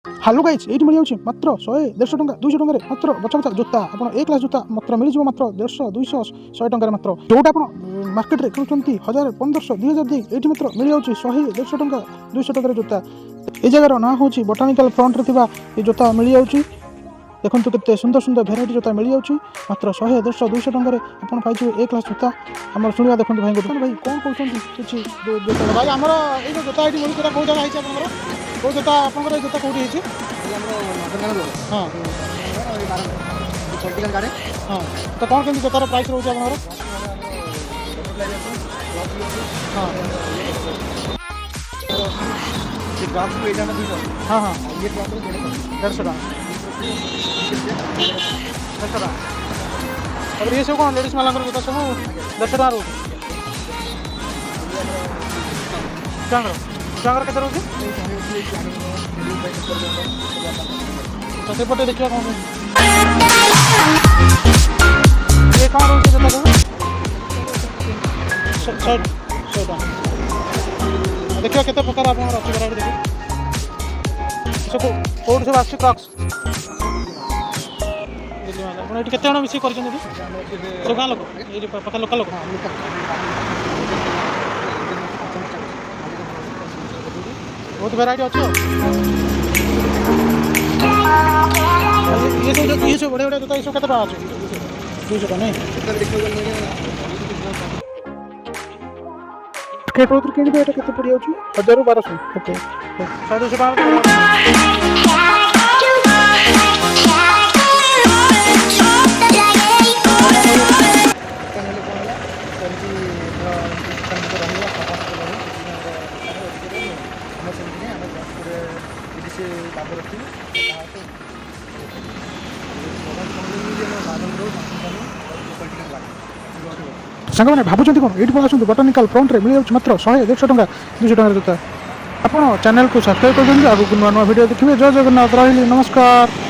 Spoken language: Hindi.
हेलो गाइस ये मिल जाऊँ मात्र 100 150 टଙ୍କା 200 टकर मात्र बचा बचा जोता आप ए क्लास जोता मात्र मिल जाव मात्र 150 200 100 टकर मात्र जोटा आप मार्केट में किणुंट 1000 1500 2000 दी ये मात्र मिल जाऊँ 100 150 टଙ୍କା 200 टकर जोता ये जगार ना हूँ बोटानिकल फ्रंट रे ये जोता मिल जाऊँ देखो केते सुंदर सुंदर भेराइटी जोता मिल जाऊँ मात्र 100 150 200 टकर आप पाइबे ए क्लास जोता आम शुणा देखो भाई भाई कौन कहते किसी जोता भाई आम ये जोता ये मिलूँ कौ जगह है कौ जोता आप जोता कौटी है हाँ हाँ तो कौन केमती जोतार प्राइस रोचे आप हाँ हाँ हाँ 150 टଙ୍କା और ये सब कौन लेडीज माला जोता सब 10 टଙ୍କା रोचे छुआंर के रोचे तो सेपटे देखिए कौन ये कौन रोचे जोता सब 100 टଙ୍କା देखिए केते प्रकार आप अच्छी वेराइटी देखिए सब कौट सब आस क्रक्स ये केते जण मिसी कर सब गाँ लोक ये पाखा लोकल लोक बहुत वेराइटी अच्छी ये सब बड़े बड़े जोता ये सब केते टଙ୍କା अच्छे 200 टଙ୍କା नहीं केते पड़ जाऊँ 1000 1200 ओके 250 टଙ୍କା सांग मैंने भावुं कौन ये पड़ा आसतु बोटानिकल फ्रंट रे मिल जाऊँ मात्र 100 150 टଙ୍କା 200 टकर जोता आप चैनल को सब्सक्राइब कर आगे नुआ नुआ वीडियो देखिए जय जगन्नाथ रही नमस्कार।